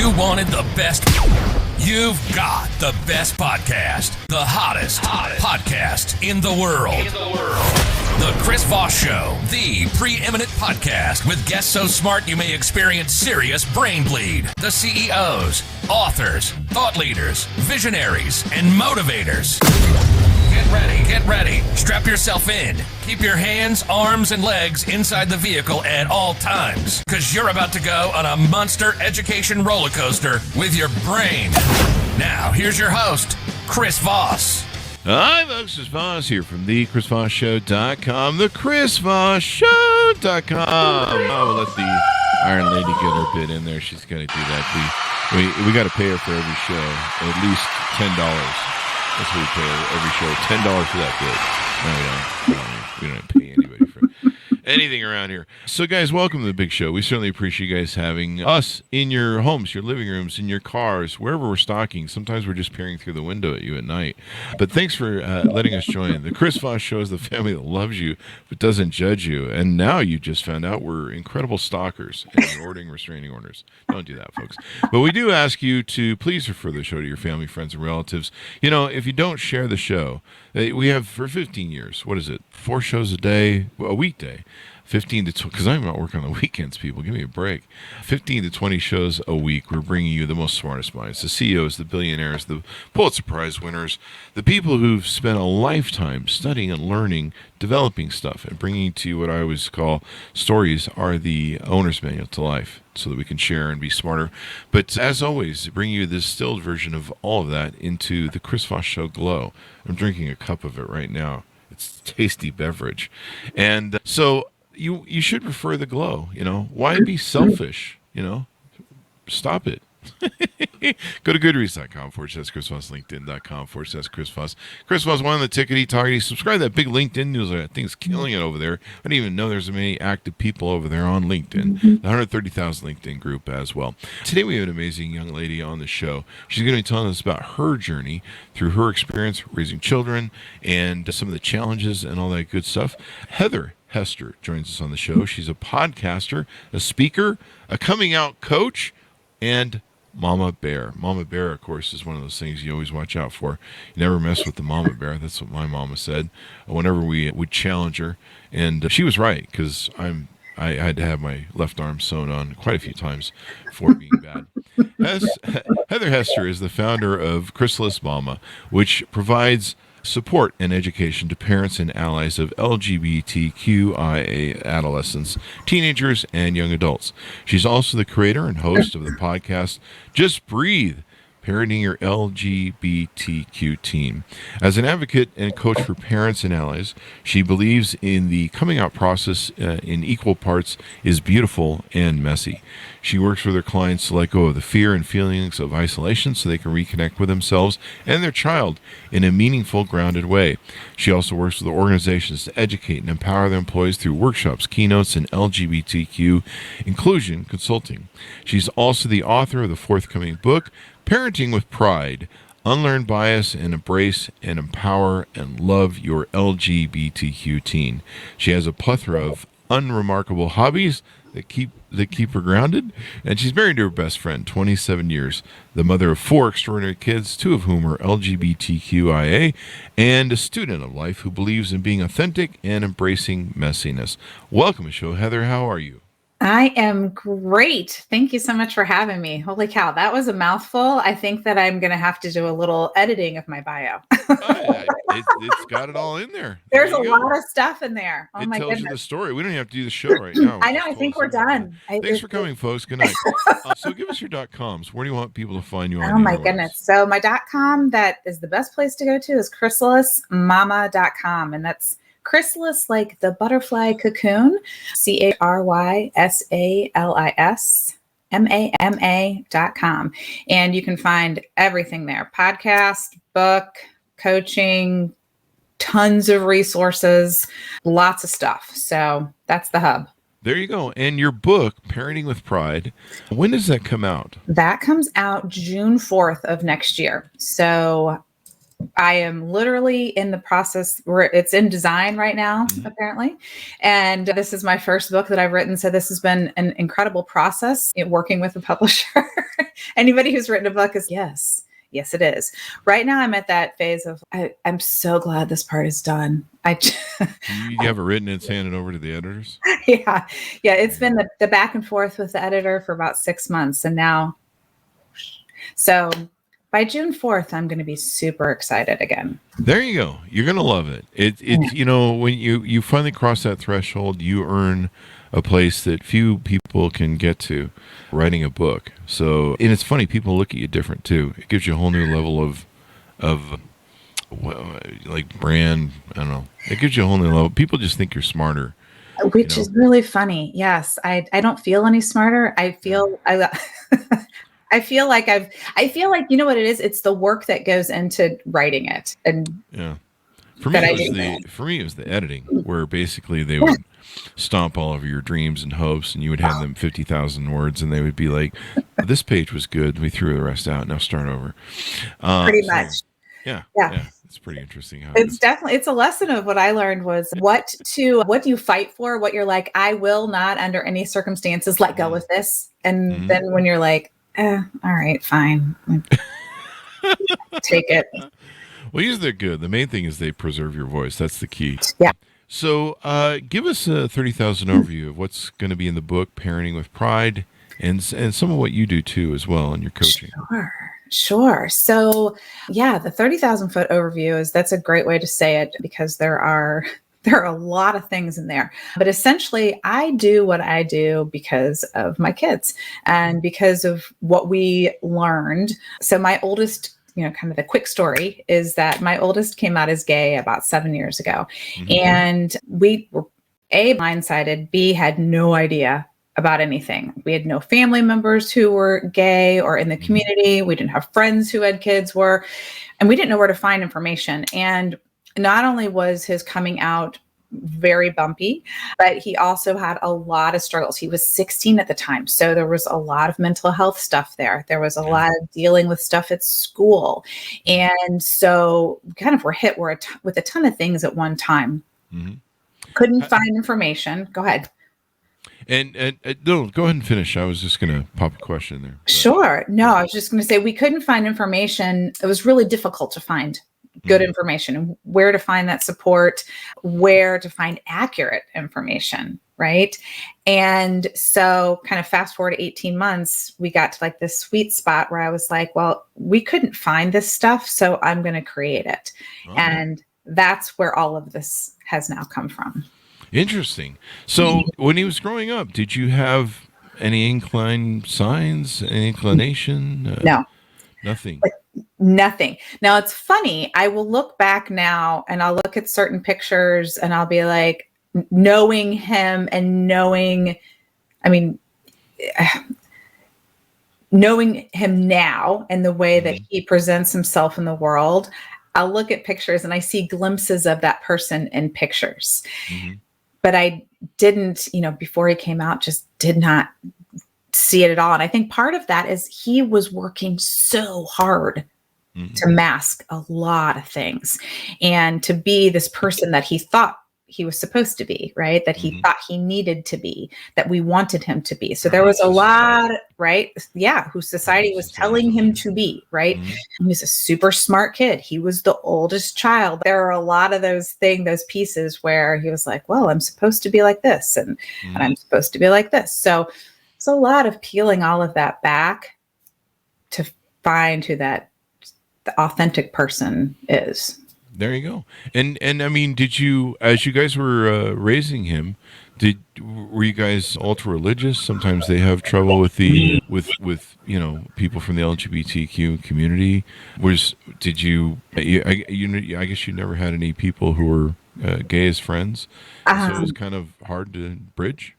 You wanted the best. You've got the best podcast. The hottest podcast in the world. The Chris Voss Show, the preeminent podcast with guests so smart you may experience serious brain bleed. The CEOs, authors, thought leaders, visionaries, and motivators. Get ready. Strap yourself in. Keep your hands, arms, and legs inside the vehicle at all times, because you're about to go on a monster education roller coaster with your brain. Now, here's your host, Chris Voss. Hi, folks. Chris Voss here from the ChrisVossShow.com, the ChrisVossShow.com. We'll let the Iron Lady get her bit in there. She's going to do that. We got to pay her for every show, at least $10. That's what we pay every show, $10 for that bit. No, we don't pay anybody for anything around here. So, guys, welcome to the big show. We certainly appreciate you guys having us in your homes, your living rooms, in your cars, wherever we're stalking. Sometimes we're just peering through the window at you at night. But thanks for letting us join. The Chris Voss Show is the family that loves you but doesn't judge you. And now you just found out we're incredible stalkers and ordering restraining orders. Don't do that, folks. But we do ask you to please refer the show to your family, friends, and relatives. You know, if you don't share the show, we have for 15 years, 4 shows a day, a weekday. 15 to 20, because I'm not working on the weekends, people. Give me a break. 15 to 20 shows a week. We're bringing you the most smartest minds, the CEOs, the billionaires, the Pulitzer Prize winners, the people who've spent a lifetime studying and learning, developing stuff, and bringing to you what I always call stories are the owner's manual to life, so that we can share and be smarter. But as always, bring you the distilled version of all of that into the Chris Voss Show Glow. I'm drinking a cup of it right now. It's a tasty beverage. And so you should prefer the Glow, you know. Why be selfish, you know? Stop it. Go to goodreads.com/Chris Voss, LinkedIn.com/Chris Voss. Chris Voss, one on the tickety-tockety. Subscribe to that big LinkedIn newsletter. I think it's killing it over there. I didn't even know there's so many active people over there on LinkedIn. The 130,000 LinkedIn group as well. Today we have an amazing young lady on the show. She's going to be telling us about her journey through her experience raising children and some of the challenges and all that good stuff. Hester joins us on the show. She's a podcaster, a speaker, a coming out coach, and Mama Bear. Mama Bear, of course, is one of those things you always watch out for. You never mess with the Mama Bear. That's what my mama said whenever we would challenge her. And she was right, because I had to have my left arm sewn on quite a few times for being bad. Heather Hester is the founder of Chrysalis Mama, which provides support and education to parents and allies of LGBTQIA adolescents, teenagers, and young adults. She's also the creator and host of the podcast Just Breathe, parenting your LGBTQ teen. As an advocate and coach for parents and allies, she believes in the coming out process in equal parts is beautiful and messy. She works with her clients to let go of the fear and feelings of isolation so they can reconnect with themselves and their child in a meaningful, grounded way. She also works with organizations to educate and empower their employees through workshops, keynotes, and LGBTQ inclusion consulting. She's also the author of the forthcoming book, Parenting with Pride, Unlearn Bias and Embrace and Empower and Love Your LGBTQ Teen. She has a plethora of unremarkable hobbies that keep her grounded, and she's married to her best friend, 27 years, the mother of 4 extraordinary kids, 2 of whom are LGBTQIA, and a student of life who believes in being authentic and embracing messiness. Welcome to the show, Heather. How are you? I am great. Thank you so much for having me. Holy cow, that was a mouthful. I think that I'm going to have to do a little editing of my bio. It's got it all in there. There's a lot of stuff in there. Oh my goodness. It tells you the story. We don't even have to do the show right now. I know. I think we're done. Thanks for coming, folks. Good night. So give us your .coms. Where do you want people to find you on? Oh my goodness. So my .com that is the best place to go to is chrysalismama.com, and that's chrysalis, like the butterfly cocoon, ChrysalisMama.com. And you can find everything there. Podcast, book, coaching, tons of resources, lots of stuff. So that's the hub. There you go. And your book, Parenting with Pride, when does that come out? That comes out June 4th of next year. So I am literally in the process where it's in design right now, apparently. And this is my first book that I've written. So this has been an incredible process working with a publisher. Anybody who's written a book is yes, it is. Right now I'm at that phase of, I'm so glad this part is done. You have it written and it's handed over to the editors? Yeah. It's been the back and forth with the editor for about 6 months. And now, so by June 4th, I'm going to be super excited again. There you go. You're going to love it. It's when you finally cross that threshold, you earn a place that few people can get to, writing a book. So, and it's funny, people look at you different too. It gives you a whole new level of like brand. I don't know. It gives you a whole new level. People just think you're smarter. Which is really funny. Yes. I don't feel any smarter. I feel I feel like, you know what it is? It's the work that goes into writing it. And yeah, for me, it was the editing, where basically they would stomp all over your dreams and hopes, and you would have them 50,000 words, and they would be like, this page was good. We threw the rest out. Now start over. Pretty much. Yeah. It's pretty interesting. It's a lesson of what I learned was what do you fight for? What you're like, I will not under any circumstances let go of this. And then when you're like, all right, fine. Take it. Well, usually they're good. The main thing is they preserve your voice. That's the key. Yeah. So give us a 30,000 overview of what's going to be in the book, Parenting with Pride, and some of what you do too as well in your coaching. Sure. So the 30,000 foot overview that's a great way to say it, because there are a lot of things in there, but essentially I do what I do because of my kids and because of what we learned. So my oldest, kind of the quick story is that my oldest came out as gay about 7 years ago. And we were A, blindsided, B, had no idea about anything. We had no family members who were gay or in the community. We didn't have friends who had kids and we didn't know where to find information. And not only was his coming out very bumpy, but he also had a lot of struggles. He was 16 at the time. So there was a lot of mental health stuff there. There was a lot of dealing with stuff at school. And so kind of were hit with a ton of things at one time. Couldn't find information. Go ahead. And no, go ahead and finish. I was just going to pop a question there. Sure. No, I was just going to say we couldn't find information. It was really difficult to find good information and where to find that support, where to find accurate information, right? And so kind of fast forward 18 months, we got to like this sweet spot where I was like, well, we couldn't find this stuff, so I'm going to create it. And that's where all of this has now come from. Interesting. So when he was growing up, did you have any signs, any inclination? No. Nothing. Nothing. Now it's funny. I will look back now and I'll look at certain pictures and I'll be like, knowing him and knowing him now and the way that he presents himself in the world, I'll look at pictures and I see glimpses of that person in pictures. But I didn't, before he came out, just did not see it at all. And I think part of that is he was working so hard to mask a lot of things and to be this person that he thought he was supposed to be, right? That he thought he needed to be, that we wanted him to be. So there was a lot, right? Yeah. Who society was telling him to be, right? He was a super smart kid. He was the oldest child. There are a lot of those pieces where he was like, well, I'm supposed to be like this and I'm supposed to be like this. So it's a lot of peeling all of that back to find who the authentic person is. There you go. And I mean, did you, as you guys were raising him, were you guys ultra religious? Sometimes they have trouble with with people from the LGBTQ community. I guess you never had any people who were gay as friends, so it was kind of hard to bridge.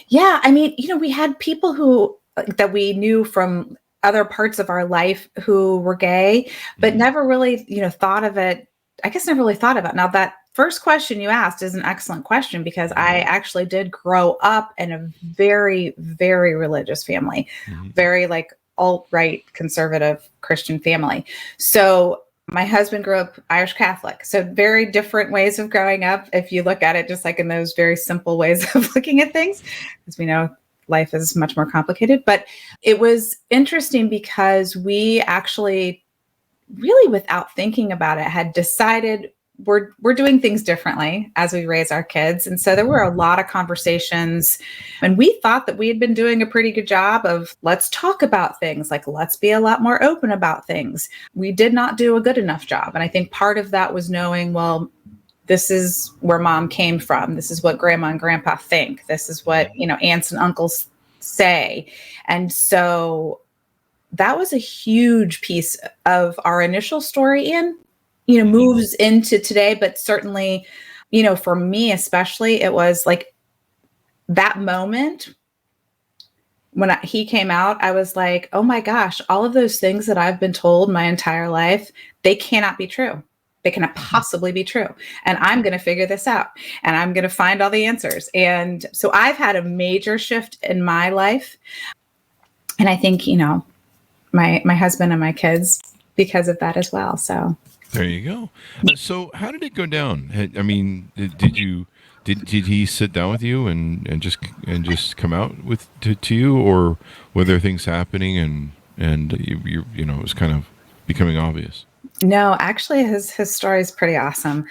Yeah, I mean, we had people who that we knew from other parts of our life who were gay, but never really, thought of it. I guess never really thought about it. Now that first question you asked is an excellent question because I actually did grow up in a very, very religious family, very like alt-right conservative Christian family. So My husband grew up Irish Catholic. So very different ways of growing up. If you look at it just like in those very simple ways of looking at things, because we know life is much more complicated. But it was interesting because we actually, really without thinking about it, had decided we're doing things differently as we raise our kids. And so there were a lot of conversations, and we thought that we had been doing a pretty good job of let's talk about things, like let's be a lot more open about things. We did not do a good enough job. And I think part of that was knowing, well, this is where mom came from. This is what grandma and grandpa think. This is what, aunts and uncles say. And so that was a huge piece of our initial story and moves into today, but certainly, for me especially, it was like that moment when he came out, I was like, oh my gosh, all of those things that I've been told my entire life, they cannot be true. They cannot possibly be true. And I'm going to figure this out and I'm going to find all the answers. And so I've had a major shift in my life. And I think, my husband and my kids because of that as well. So there you go. So how did it go down? I mean, did he sit down with you and just come out to you, or were there things happening and you it was kind of becoming obvious? No, actually his story is pretty awesome.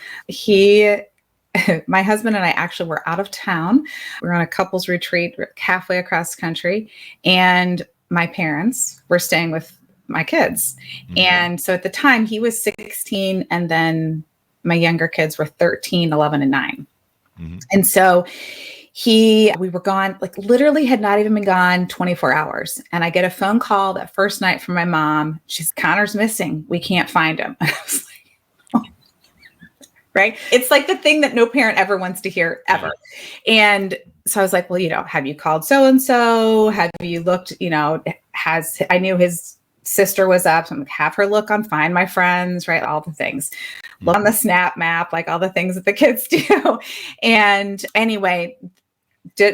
My husband and I actually were out of town. We were on a couples retreat halfway across the country, and my parents were staying with my kids. Mm-hmm. And so at the time he was 16 and then my younger kids were 13, 11, and 9. Mm-hmm. And so we were gone, like literally had not even been gone 24 hours. And I get a phone call that first night from my mom. She's, Connor's missing. We can't find him. And I was like, oh. Right. It's like the thing that no parent ever wants to hear ever. And so I was like, well, have you called so-and-so? Have you looked, I knew his sister was up, so I'm like, have her look on Find My Friends, right? All the things. Look on the Snap Map, like all the things that the kids do. And anyway,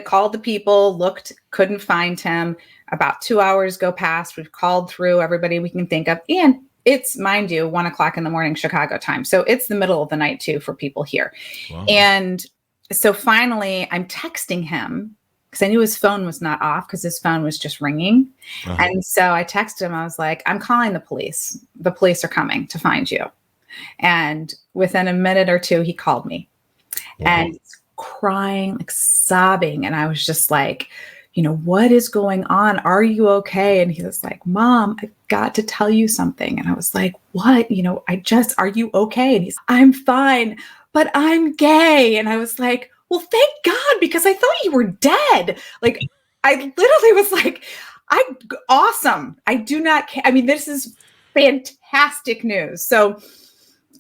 called the people, looked, couldn't find him. About 2 hours go past. We've called through everybody we can think of. And it's, mind you, 1:00 in the morning, Chicago time. So it's the middle of the night too for people here. Wow. And so finally I'm texting him, because I knew his phone was not off because his phone was just ringing. Uh-huh. And so I texted him. I was like, I'm calling the police. The police are coming to find you. And within a minute or two, he called me. Wow. And crying, like sobbing. And I was just like, what is going on? Are you okay? And he was like, Mom, I've got to tell you something. And I was like, what? Are you okay? And he's, I'm fine, but I'm gay. And I was like, well, thank God, because I thought you were dead. Like, I literally was like, awesome. I do not care. I mean, this is fantastic news. So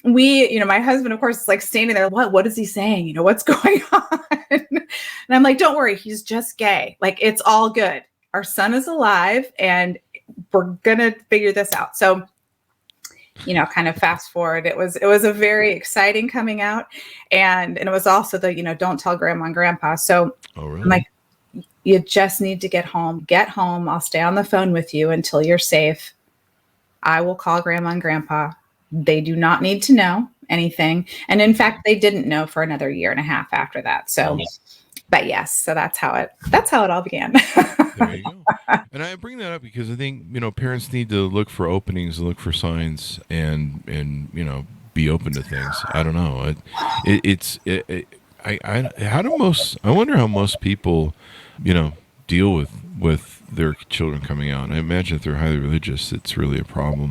my husband, of course, is like standing there. What is he saying? What's going on? And I'm like, don't worry. He's just gay. Like, it's all good. Our son is alive and we're going to figure this out. So kind of fast forward, it was a very exciting coming out. And it was also the, don't tell grandma and grandpa. So really? I'm like, you just need to get home. I'll stay on the phone with you until you're safe. I will call grandma and grandpa. They do not need to know anything. And in fact, they didn't know for another 1.5 years after that. So, but yes, so that's how it all began. There you go. And I bring that up because I think, parents need to look for openings, look for signs and be open to things. I don't know. I wonder how most people, deal with their children coming out. I imagine if they're highly religious, it's really a problem.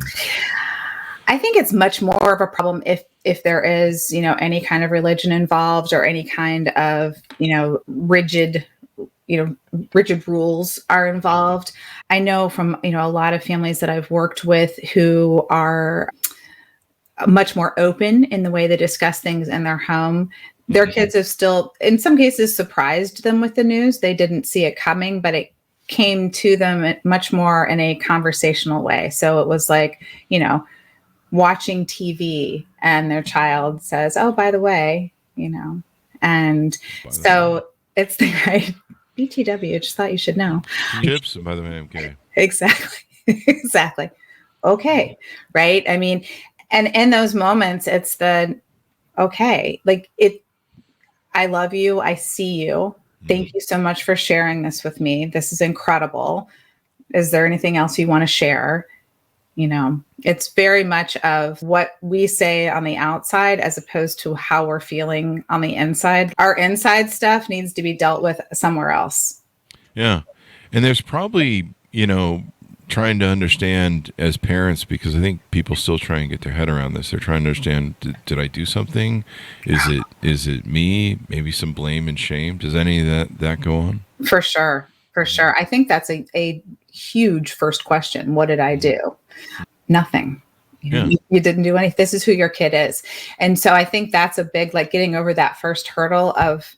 I think it's much more of a problem if there is, any kind of religion involved or any kind of, rigid rules are involved. I know from, a lot of families that I've worked with who are much more open in the way they discuss things in their home. Their kids have still, in some cases, surprised them with the news. They didn't see it coming, but it came to them much more in a conversational way. So it was like, watching TV and their child says, oh, by the way, and so it's the right BTW. Just thought you should know. Chips, by the way, I'm gay. Exactly. Okay. Right. I mean, And in those moments, it's okay, like I love you. I see you. Thank you so much for sharing this with me. This is incredible. Is there anything else you want to share? It's very much of what we say on the outside as opposed to how we're feeling on the inside. Our inside stuff needs to be dealt with somewhere else. Yeah. And there's probably, trying to understand as parents, because I think people still try and get their head around this. They're trying to understand, did I do something? Is it me? Maybe some blame and shame. Does any of that go on? For sure. For sure. I think that's a huge first question. What did I do? Nothing. You didn't do anything. This is who your kid is. And so I think that's a big, getting over that first hurdle of,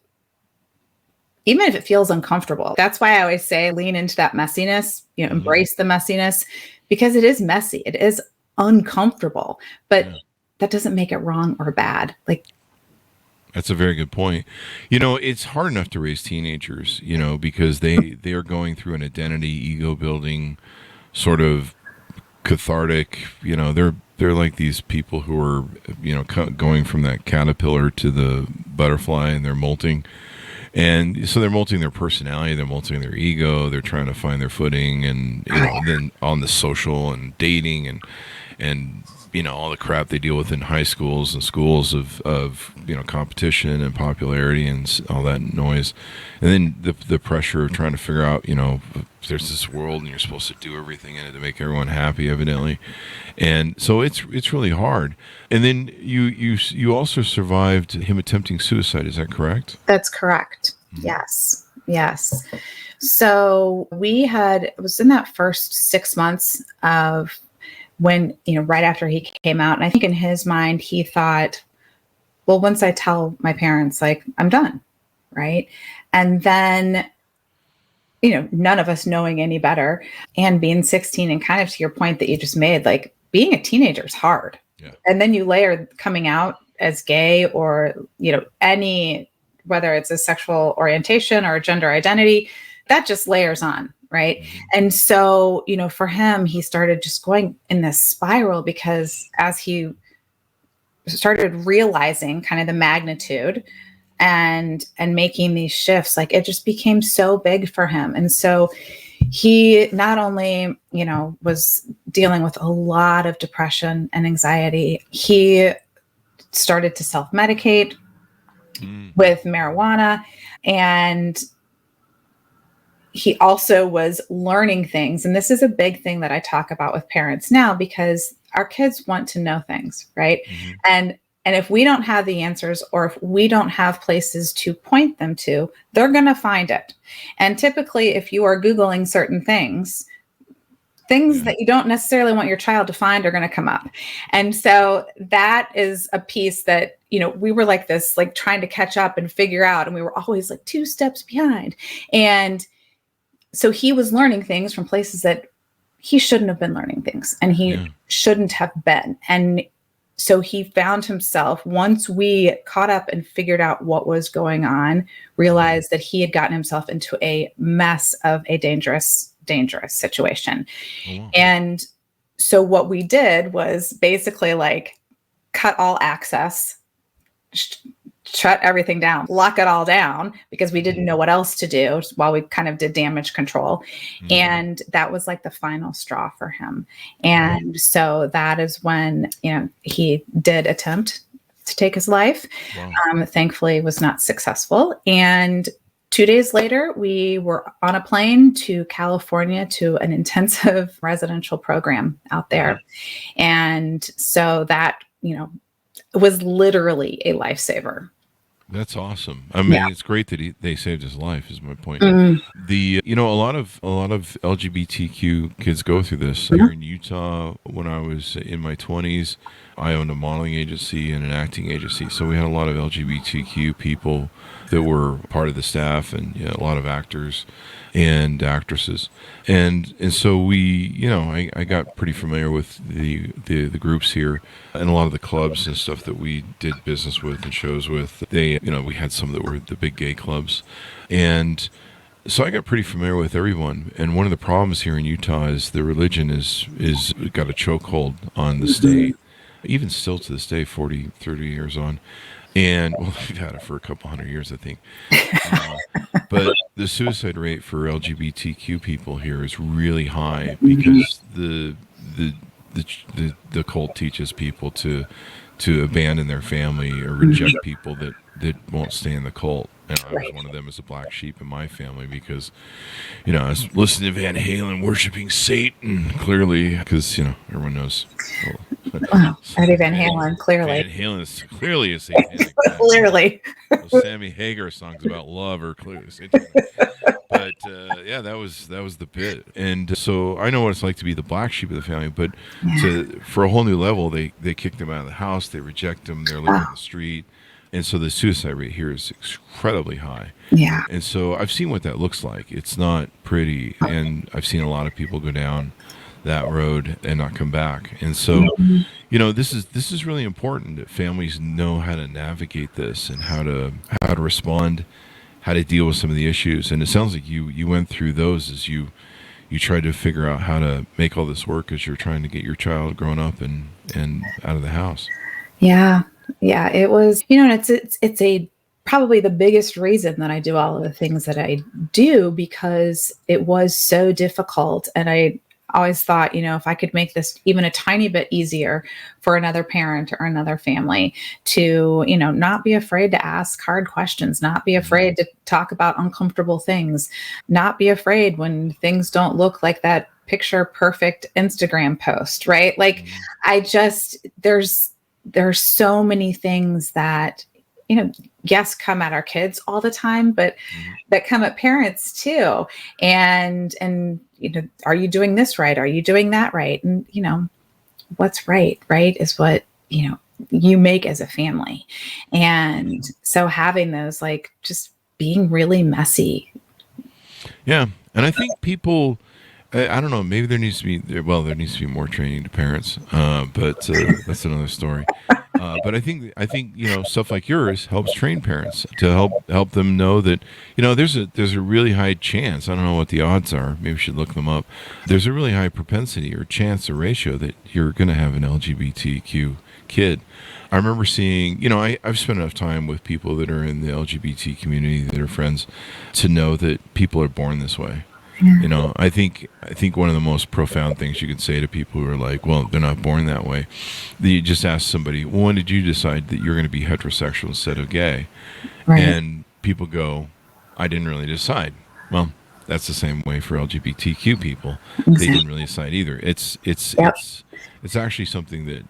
even if it feels uncomfortable. That's why I always say, lean into that messiness, embrace the messiness, because it is messy. It is uncomfortable, but that doesn't make it wrong or bad. That's a very good point. It's hard enough to raise teenagers, because they are going through an identity, ego building, sort of cathartic, they're like these people who are, going from that caterpillar to the butterfly, and they're molting. And so they're molting their personality, they're molting their ego, they're trying to find their footing, and then on the social and dating and all the crap they deal with in high schools and schools of competition and popularity and all that noise. And then the pressure of trying to figure out, there's this world and you're supposed to do everything in it to make everyone happy, evidently. And so it's really hard. And then you also survived him attempting suicide, is that correct? That's correct. Mm-hmm. Yes. So it was in that first 6 months of when, right after he came out. And I think in his mind, he thought, well, once I tell my parents, I'm done. Right. And then, none of us knowing any better and being 16 and kind of to your point that you just made, being a teenager is hard. Yeah. And then you layer coming out as gay or, whether it's a sexual orientation or a gender identity, that just layers on. Right. Mm-hmm. And so, for him, he started just going in this spiral because as he started realizing kind of the magnitude and making these shifts, it just became so big for him. And so he not only, was dealing with a lot of depression and anxiety, he started to self-medicate with marijuana, and he also was learning things. And this is a big thing that I talk about with parents now, because our kids want to know things, right? Mm-hmm. And if we don't have the answers, or if we don't have places to point them to, they're going to find it. And typically, if you are Googling certain things that you don't necessarily want your child to find are going to come up. And so that is a piece that, we were like this, trying to catch up and figure out, and we were always 2 steps behind. And so he was learning things from places that he shouldn't have been learning things, and he shouldn't have been. And so he found himself, once we caught up and figured out what was going on, realized that he had gotten himself into a mess of a dangerous situation. Oh, wow. And so what we did was basically cut all access, shut everything down, lock it all down, because we didn't know what else to do while we kind of did damage control. Mm-hmm. And that was the final straw for him. And so that is when, he did attempt to take his life. Wow. Thankfully was not successful. And 2 days later, we were on a plane to California to an intensive residential program out there. Mm-hmm. And so that, was literally a lifesaver. That's awesome. I mean, It's great that they saved his life, is my point. Mm-hmm. A lot of LGBTQ kids go through this. Mm-hmm. Here in Utah, when I was in my 20s, I owned a modeling agency and an acting agency. So we had a lot of LGBTQ people that were part of the staff, and a lot of actors and actresses. And so we, I got pretty familiar with the groups here and a lot of the clubs and stuff that we did business with and shows with. They, we had some that were the big gay clubs. And so I got pretty familiar with everyone. And one of the problems here in Utah is the religion is got a chokehold on the state. even still to this day, 40, 30 years on. And well, we've had it for a couple hundred years, I think. But the suicide rate for LGBTQ people here is really high because the cult teaches people to abandon their family or reject people that won't stay in the cult. And I was one of them as a black sheep in my family because, I was listening to Van Halen worshiping Satan, clearly, because, everyone knows. Eddie Van Halen, clearly. Van Halen is clearly a satanic. Clearly. Those Sammy Hagar songs about love are clearly satanic. But, that was the bit. And so I know what it's like to be the black sheep of the family, but for a whole new level, they kick them out of the house, they reject them, they're living on the street. And so the suicide rate here is incredibly high. Yeah. And so I've seen what that looks like. It's not pretty. And I've seen a lot of people go down that road and not come back. And so, this is really important that families know how to navigate this and how to respond, how to deal with some of the issues. And it sounds like you went through those as you tried to figure out how to make all this work as you're trying to get your child grown up and out of the house. Yeah. Yeah, it was, and it's a probably the biggest reason that I do all of the things that I do, because it was so difficult. And I always thought, if I could make this even a tiny bit easier for another parent or another family to, not be afraid to ask hard questions, not be afraid to talk about uncomfortable things, not be afraid when things don't look like that picture perfect Instagram post, right? Like there's so many things that, yes, come at our kids all the time, but that come at parents too. And, are you doing this right? Are you doing that right? And, what's right is what, you make as a family. And so having those, like, just being really messy. Yeah. And I think people, I don't know, maybe there needs to be more training to parents, but that's another story. But I think stuff like yours helps train parents to help them know that there's a really high chance. I don't know what the odds are. Maybe we should look them up. There's a really high propensity or chance or ratio that you're going to have an LGBTQ kid. I remember seeing, I've spent enough time with people that are in the LGBT community that are friends to know that people are born this way. Yeah. I think one of the most profound things you can say to people who are like, well, they're not born that way. You just ask somebody, well, when did you decide that you're going to be heterosexual instead of gay? Right. And people go, I didn't really decide. Well, that's the same way for LGBTQ people. Exactly. They didn't really decide either. It's actually something that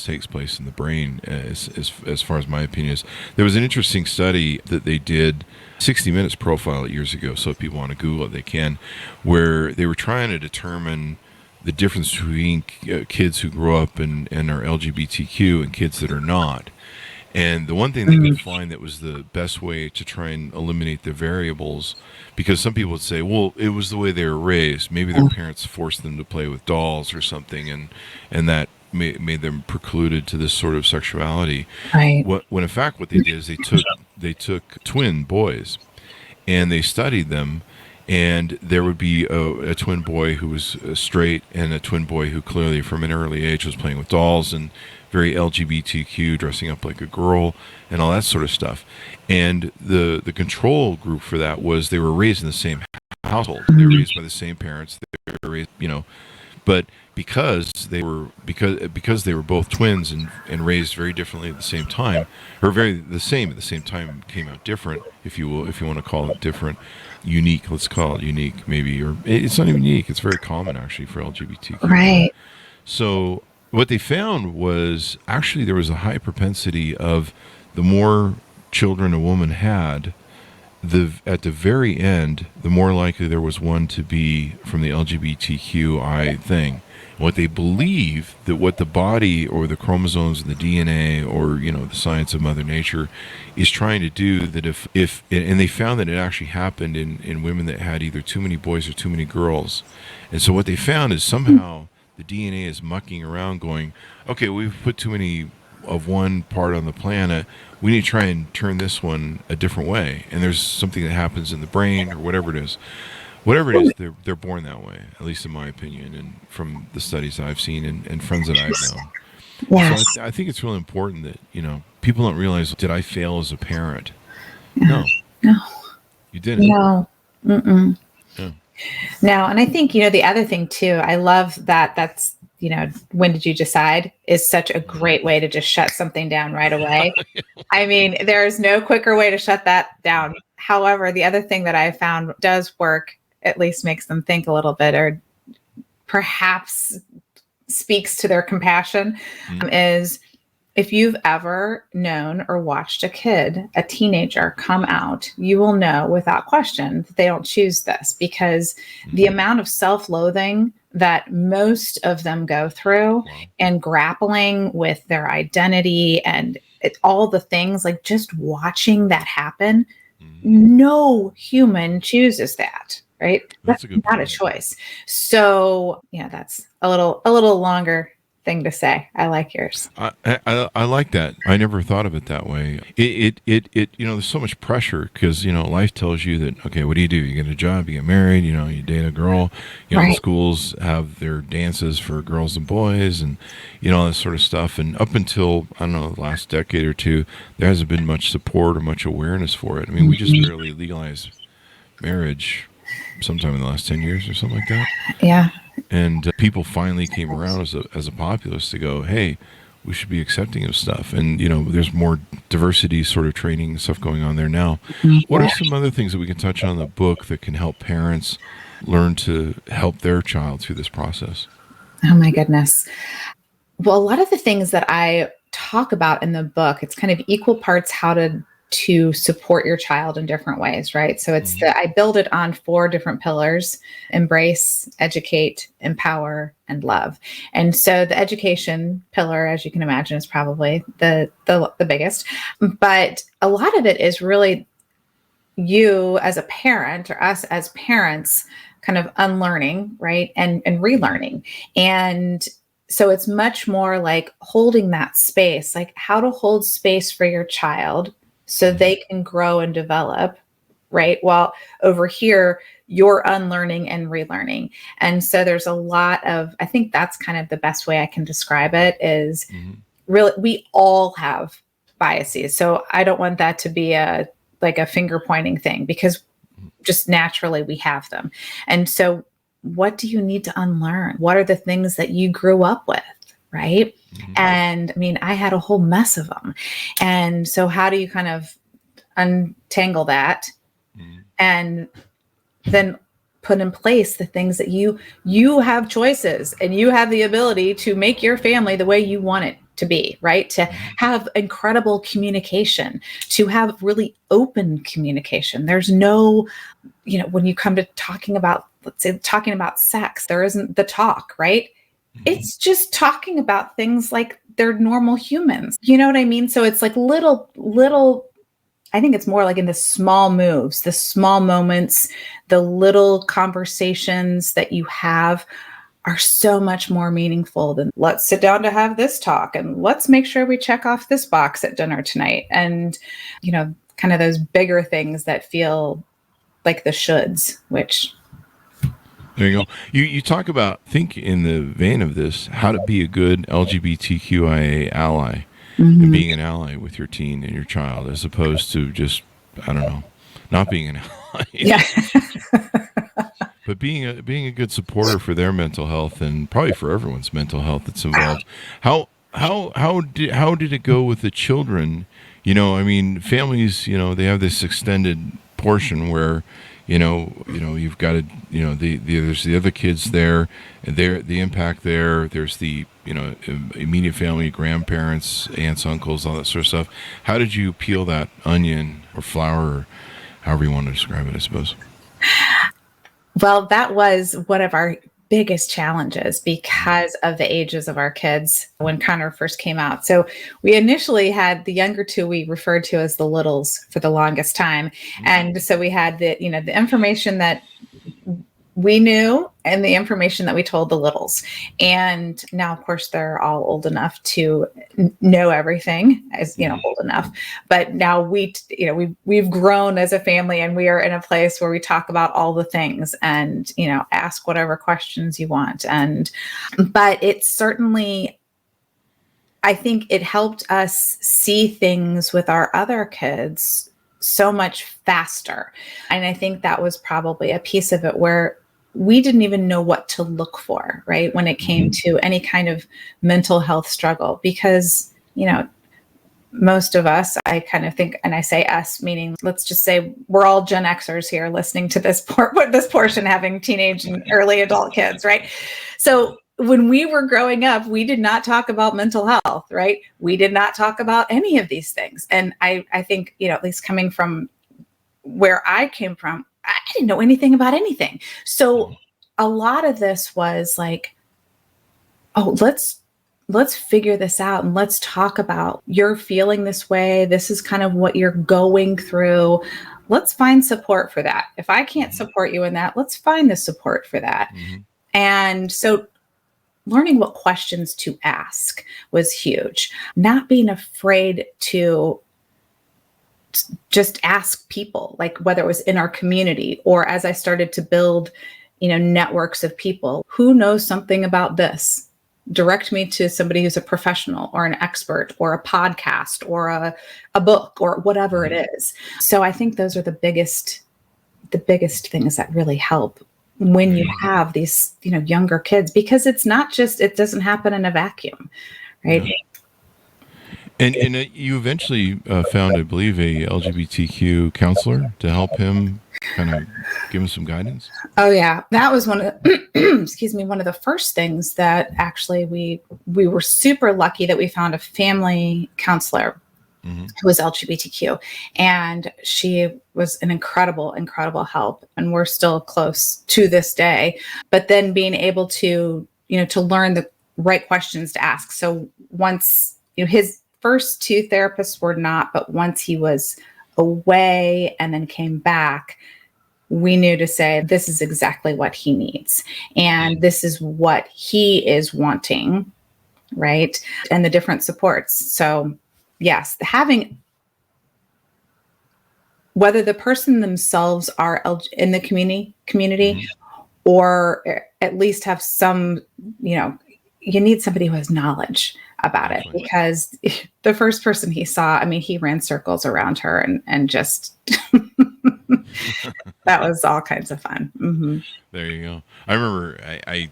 takes place in the brain, as far as my opinion is. There was an interesting study that they did, 60 Minutes profile it years ago, so if people want to Google it, they can, where they were trying to determine the difference between kids who grow up and are LGBTQ and kids that are not. And the one thing they could find that was the best way to try and eliminate the variables, because some people would say, well, it was the way they were raised. Maybe their parents forced them to play with dolls or something, and that made them precluded to this sort of sexuality. Right. When in fact what they did is they took twin boys and they studied them, and there would be a twin boy who was straight and a twin boy who clearly from an early age was playing with dolls and very LGBTQ, dressing up like a girl and all that sort of stuff. And the control group for that was they were raised in the same household. They were raised by the same parents. They were raised, but because they were both twins and raised very differently at the same time, or the same at the same time, came out different, if you want to call it different, unique. Let's call it unique, maybe, or it's not even unique. It's very common actually for LGBTQ. Right. So what they found was actually there was a high propensity of the more children a woman had, at the very end, the more likely there was one to be from the LGBTQI thing. What they believe that what the body or the chromosomes and the DNA or the science of Mother Nature is trying to do, that if and they found that it actually happened in women that had either too many boys or too many girls. And so what they found is somehow the DNA is mucking around going, okay, we've put too many of one part on the planet, we need to try and turn this one a different way. And there's something that happens in the brain or whatever it is. Whatever it is, they're born that way, at least in my opinion, and from the studies that I've seen and friends that I've known. Yes. So I think it's really important that, people don't realize, did I fail as a parent? Yeah. No, No. you didn't. No. Mm-mm. Yeah. No. And I think, the other thing too, I love that's, when did you decide is such a great way to just shut something down right away. I mean, there's no quicker way to shut that down. However, the other thing that I found does work, at least makes them think a little bit, or perhaps speaks to their compassion, is if you've ever known or watched a teenager come out, you will know without question that they don't choose this, because the amount of self-loathing that most of them go through and grappling with their identity and all the things, like just watching that happen, no human chooses that, right? That's not a choice. So yeah, that's a little longer thing to say. I like yours. I like that. I never thought of it that way. It there's so much pressure because, life tells you that, okay, what do? You get a job, you get married, you date a girl, Right. The schools have their dances for girls and boys and, all that sort of stuff. And up until, I don't know, the last decade or two, there hasn't been much support or much awareness for it. I mean, we just barely legalized marriage sometime in the last 10 years or something like that. Yeah. And people finally came around as a populace to go, hey, we should be accepting of stuff. And, there's more diversity sort of training and stuff going on there now. What are some other things that we can touch on in the book that can help parents learn to help their child through this process? Oh my goodness. Well, a lot of the things that I talk about in the book, it's kind of equal parts how to support your child in different ways, right? So it's I build it on 4 different pillars: embrace, educate, empower, and love. And so the education pillar, as you can imagine, is probably the biggest, but a lot of it is really you as a parent, or us as parents, kind of unlearning, right? And relearning. And so it's much more like holding that space, like how to hold space for your child so they can grow and develop, right? While over here, you're unlearning and relearning. And so there's a lot of, I think that's kind of the best way I can describe it is really, we all have biases. So I don't want that to be a finger pointing thing, because just naturally we have them. And so what do you need to unlearn? What are the things that you grew up with? Right. And I mean, I had a whole mess of them. And so how do you kind of untangle that and then put in place the things that you have choices, and you have the ability to make your family the way you want it to be, right? To have incredible communication, to have really open communication. There's no, when you come to talking about, let's say, talking about sex, there isn't the talk, right? It's just talking about things like they're normal humans. You know what I mean? So it's like little, I think it's more like in the small moves, the small moments, the little conversations that you have are so much more meaningful than let's sit down to have this talk and let's make sure we check off this box at dinner tonight. And, kind of those bigger things that feel like the shoulds, which... There you go. You talk about, think in the vein of this, how to be a good LGBTQIA ally and being an ally with your teen and your child, as opposed to just, I don't know, not being an ally. Yeah. But being a good supporter for their mental health, and probably for everyone's mental health that's involved. How did it go with the children? I mean, families, they have this extended portion where you've got to, there's the other kids there, and the impact there. There's the, immediate family, grandparents, aunts, uncles, all that sort of stuff. How did you peel that onion or flour, or however you want to describe it, I suppose? Well, that was one of our biggest challenges because of the ages of our kids when Connor first came out. So we initially had the younger 2 we referred to as the littles for the longest time. And so we had the information that we knew and the information that we told the littles. And now, of course, they're all old enough to know everything, as old enough. But now we've grown as a family, and we are in a place where we talk about all the things and, ask whatever questions you want. But it's certainly, I think it helped us see things with our other kids so much faster. And I think that was probably a piece of it where we didn't even know what to look for, right? When it came to any kind of mental health struggle, because, most of us, I kind of think, and I say us, meaning let's just say we're all Gen Xers here listening to this portion, having teenage and early adult kids, right? So when we were growing up, we did not talk about mental health, right? We did not talk about any of these things. And I think, at least coming from where I came from, I didn't know anything about anything. So a lot of this was like, oh, let's figure this out and let's talk about, you're feeling this way. This is kind of what you're going through. Let's find support for that. If I can't support you in that, let's find the support for that. And so learning what questions to ask was huge. Not being afraid to just ask people, like whether it was in our community or as I started to build, networks of people who knows something about this. Direct me to somebody who's a professional or an expert or a podcast or a book or whatever it is. So I think those are the biggest things that really help when you have these, younger kids, because it's not just, it doesn't happen in a vacuum, right? Yeah. And you eventually found, I believe, a LGBTQ counselor to help him kind of give him some guidance. Oh yeah, that was one of one of the first things that actually we were super lucky that we found a family counselor who was LGBTQ, and she was an incredible help, and we're still close to this day. But then being able to to learn the right questions to ask. So once his first two therapists were not, but once he was away and then came back, we knew to say, this is exactly what he needs. And this is what he is wanting, right? And the different supports. So yes, having, whether the person themselves are in the community or at least have some, you need somebody who has knowledge about it, because the first person he saw, he ran circles around her and just, that was all kinds of fun. There you go. I remember,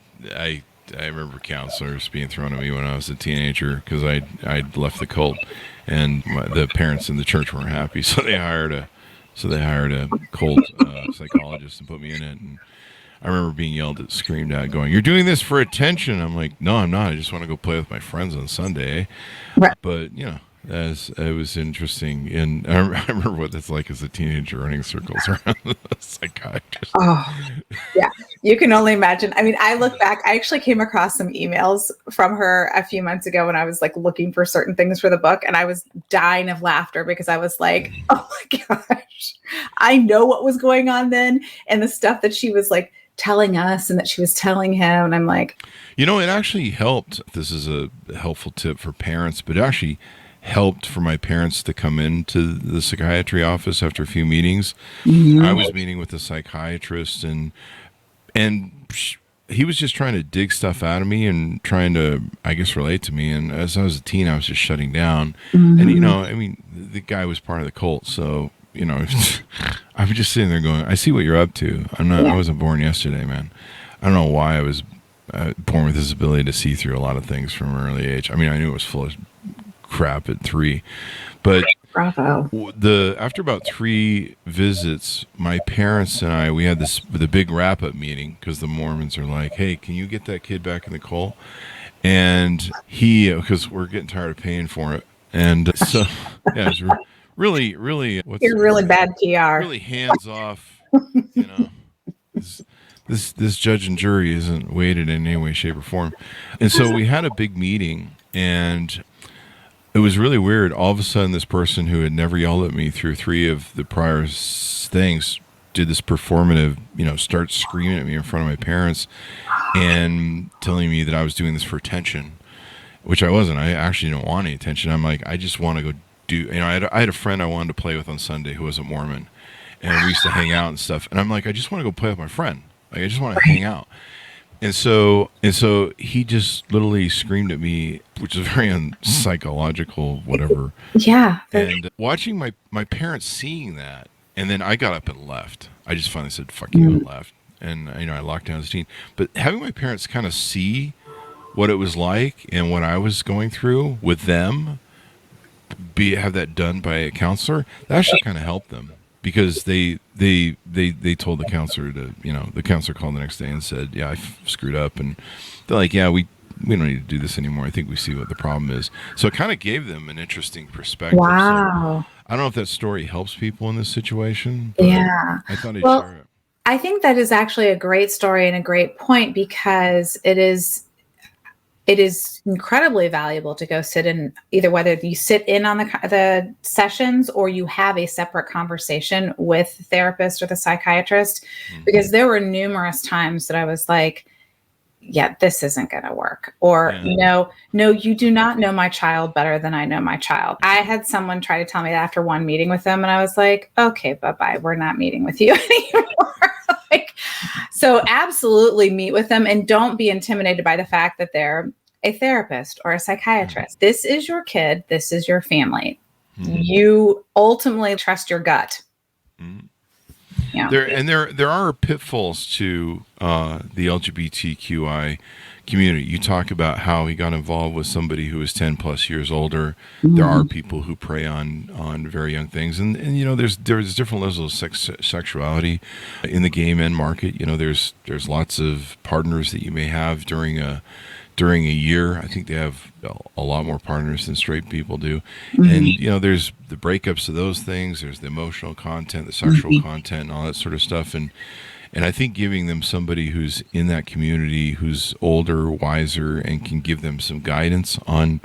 I remember counselors being thrown at me when I was a teenager because I'd left the cult, and the parents in the church weren't happy, so they hired a cult psychologist and put me in it. And I remember being yelled at, screamed at, going, "You're doing this for attention." I'm like, "No, I'm not. I just want to go play with my friends on Sunday." Right. But it was interesting, and I remember what it's like as a teenager running circles around a psychiatrist. Oh, yeah. You can only imagine. I look back, I actually came across some emails from her a few months ago when I was like looking for certain things for the book, and I was dying of laughter because I was like, oh my gosh, I know what was going on then, and the stuff that she was like telling us and that she was telling him, and I'm like, it actually helped. This is a helpful tip for parents, but it actually helped for my parents to come into the psychiatry office after a few meetings. I was meeting with a psychiatrist, and he was just trying to dig stuff out of me and trying to, I guess, relate to me. And as I was a teen, I was just shutting down. And, the guy was part of the cult. So, I'm just sitting there going, I see what you're up to. I wasn't born yesterday, man. I don't know why I was born with this ability to see through a lot of things from an early age. I knew it was full of crap at 3, but bravo. After about 3 visits, my parents and we had the big wrap-up meeting, because the Mormons are like, "Hey, can you get that kid back in the cult?" And because we're getting tired of paying for it, and so yeah, it's really You're really bad PR. Really hands off. This judge and jury isn't weighted in any way, shape, or form. And so we had a big meeting, and it was really weird. All of a sudden, this person who had never yelled at me through 3 of the prior things did this performative, start screaming at me in front of my parents and telling me that I was doing this for attention, which I wasn't. I actually didn't want any attention. I'm like, I just want to go do, I had a friend I wanted to play with on Sunday who wasn't Mormon, and we used to hang out and stuff. And I'm like, I just want to go play with my friend. Like, I just want to hang out. And so he just literally screamed at me, which is very unpsychological, whatever. Yeah. And watching my parents seeing that, and then I got up and left. I just finally said, fuck you, and left. And, I locked down the scene. But having my parents kind of see what it was like and what I was going through with them, have that done by a counselor, that actually kind of helped them. Because they told the counselor to, the counselor called the next day and said, yeah, I screwed up. And they're like, yeah, we don't need to do this anymore. I think we see what the problem is. So it kind of gave them an interesting perspective. Wow. So I don't know if that story helps people in this situation. But Yeah. I thought I'd share it. I think that is actually a great story and a great point, because it is incredibly valuable to go sit in, either whether you sit in on the sessions or you have a separate conversation with the therapist or the psychiatrist, because there were numerous times that I was like, yeah, this isn't going to work. Or, no, you do not know my child better than I know my child. I had someone try to tell me that after one meeting with them, and I was like, okay, bye-bye. We're not meeting with you anymore. So absolutely meet with them, and don't be intimidated by the fact that they're a therapist or a psychiatrist. This is your kid. This is your family. You ultimately trust your gut. Yeah. There are pitfalls to the LGBTQI community. You talk about how he got involved with somebody who is 10 plus years older. There are people who prey on very young things, and there's different levels of sexuality in the gay men market. There's lots of partners that you may have during a year. I think they have a lot more partners than straight people do. And, there's the breakups of those things. There's the emotional content, the sexual content, and all that sort of stuff. And I think giving them somebody who's in that community, who's older, wiser, and can give them some guidance on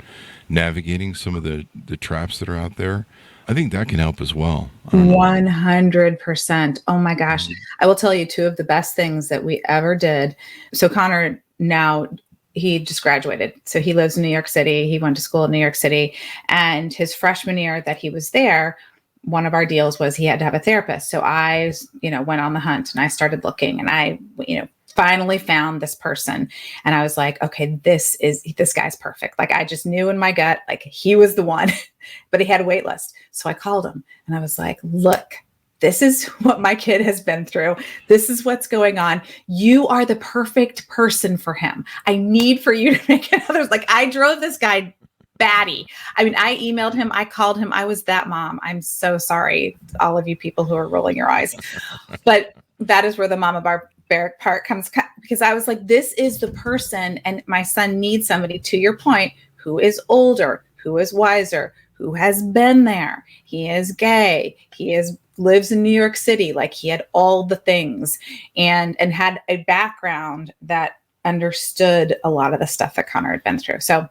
navigating some of the traps that are out there, I think that can help as well. 100%. Oh my gosh. I will tell you two of the best things that we ever did. So Connor now, he just graduated. So he lives in New York City. He went to school in New York City. And his freshman year that he was there, one of our deals was he had to have a therapist. So I, went on the hunt, and I started looking, and I, finally found this person. And I was like, okay, this guy's perfect. Like, I just knew in my gut, like, he was the one, but he had a wait list. So I called him, and I was like, look, this is what my kid has been through. This is what's going on. You are the perfect person for him. I need for you to make it others. Like, I drove this guy batty. I mean, I emailed him, I called him. I was that mom. I'm so sorry, all of you people who are rolling your eyes. But that is where the mama barbaric part comes, because I was like, this is the person, and my son needs somebody, to your point, who is older, who is wiser, who has been there. He is gay. Lives in New York City. Like, he had all the things and had a background that understood a lot of the stuff that Connor had been through. So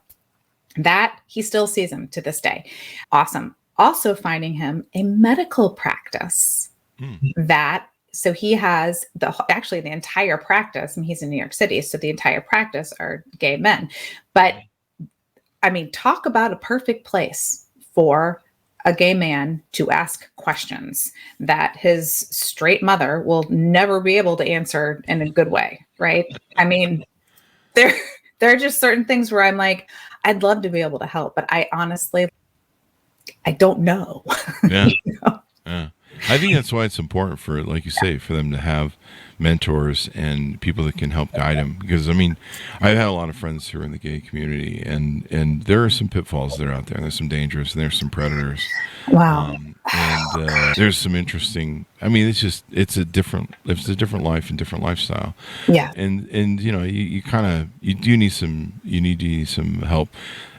that he still sees him to this day. Awesome. Also finding him a medical practice so he has the entire practice, and he's in New York City. So the entire practice are gay men, but I mean, talk about a perfect place for a gay man to ask questions that his straight mother will never be able to answer in a good way. Right. I mean, there are just certain things where I'm like, I'd love to be able to help, but I honestly, I don't know. Yeah. Yeah. I think that's why it's important for, like you say, for them to have mentors and people that can help guide them. Because, I mean, I've had a lot of friends who are in the gay community, and there are some pitfalls that are out there. And there's some dangerous, and there's some predators. Wow. And there's some interesting, I mean, it's a different life and different lifestyle. Yeah. And you do need some help.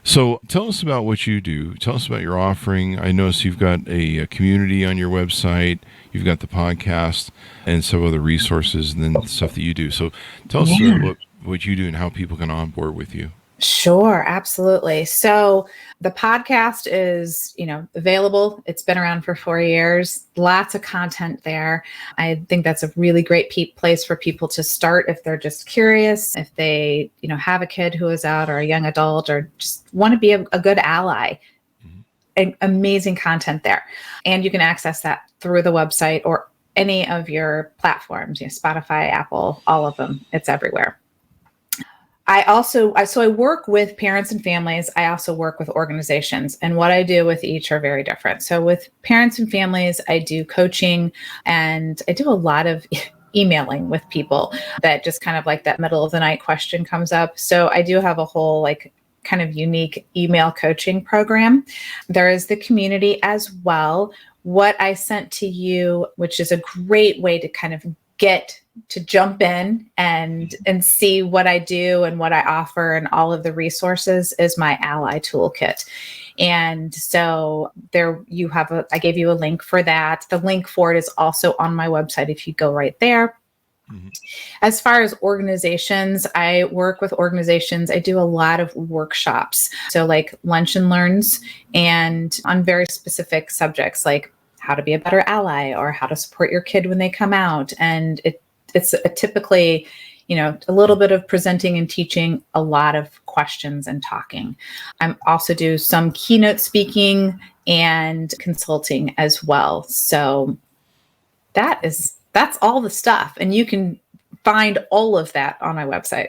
So tell us about what you do. Tell us about your offering. I notice you've got a community on your website. You've got the podcast and some other resources, and then the stuff that you do. So tell us about what you do and how people can onboard with you. Sure, absolutely. So the podcast is, available. It's been around for 4 years. Lots of content there. I think that's a really great place for people to start if they're just curious, if they, have a kid who is out, or a young adult, or just want to be a good ally. Amazing content there. And you can access that through the website or any of your platforms, Spotify, Apple, all of them. It's everywhere. I work with parents and families. I also work with organizations, and what I do with each are very different. So with parents and families, I do coaching, and I do a lot of emailing with people that just kind of like that middle of the night question comes up. So I do have a whole like kind of unique email coaching program. There is the community as well. What I sent to you, which is a great way to kind of get to jump in and see what I do and what I offer and all of the resources, is my Ally Toolkit. And so there you have I gave you a link for that. The link for it is also on my website if you go right there. Mm-hmm. As far as organizations, I work with organizations. I do a lot of workshops. So like lunch and learns, and on very specific subjects like how to be a better ally or how to support your kid when they come out. And it's typically, a little bit of presenting and teaching, a lot of questions and talking. I also do some keynote speaking and consulting as well. So that's all the stuff. And you can find all of that on my website.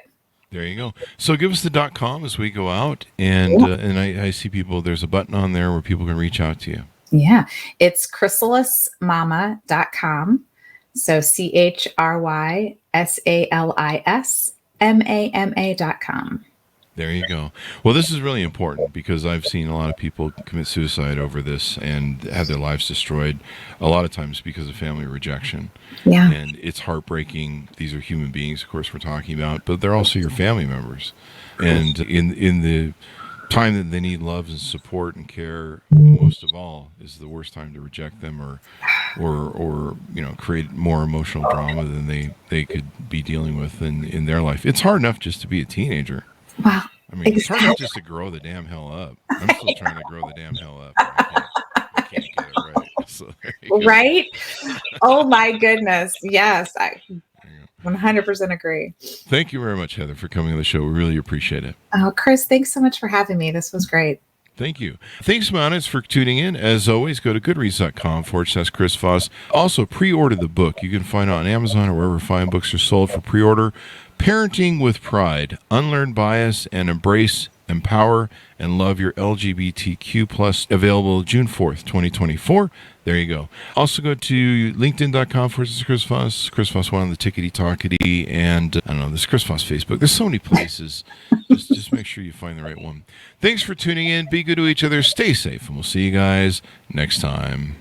There you go. So give us the .com as we go out. And I see people, there's a button on there where people can reach out to you. Yeah, it's chrysalismama.com. So CHRYSALISMAMA.com. There you go. Well, this is really important because I've seen a lot of people commit suicide over this and have their lives destroyed a lot of times because of family rejection. Yeah. And it's heartbreaking. These are human beings, of course, we're talking about, but they're also your family members. And in the time that they need love and support and care most of all is the worst time to reject them or create more emotional drama than they could be dealing with in their life. It's hard enough just to be a teenager. Wow. I mean, it's hard enough just to grow the damn hell up. I'm still trying to grow the damn hell up. I can't get it right. So right? Oh my goodness. Yes. I 100% agree. Thank you very much, Heather, for coming on the show. We really appreciate it. Oh, Chris, thanks so much for having me. This was great. Thank you. Thanks, Mounties, for tuning in. As always, go to goodreads.com/Chris Voss. Also, pre-order the book. You can find it on Amazon or wherever fine books are sold for pre-order. Parenting with Pride, Unlearn Bias and Embrace, Empower, and Love Your LGBTQ+, available June 4th, 2024. There you go. Also go to linkedin.com/Chris Voss, Chris Voss 1 on the tickety-talkety, and I don't know, this Chris Voss Facebook. There's so many places. just make sure you find the right one. Thanks for tuning in. Be good to each other. Stay safe, and we'll see you guys next time.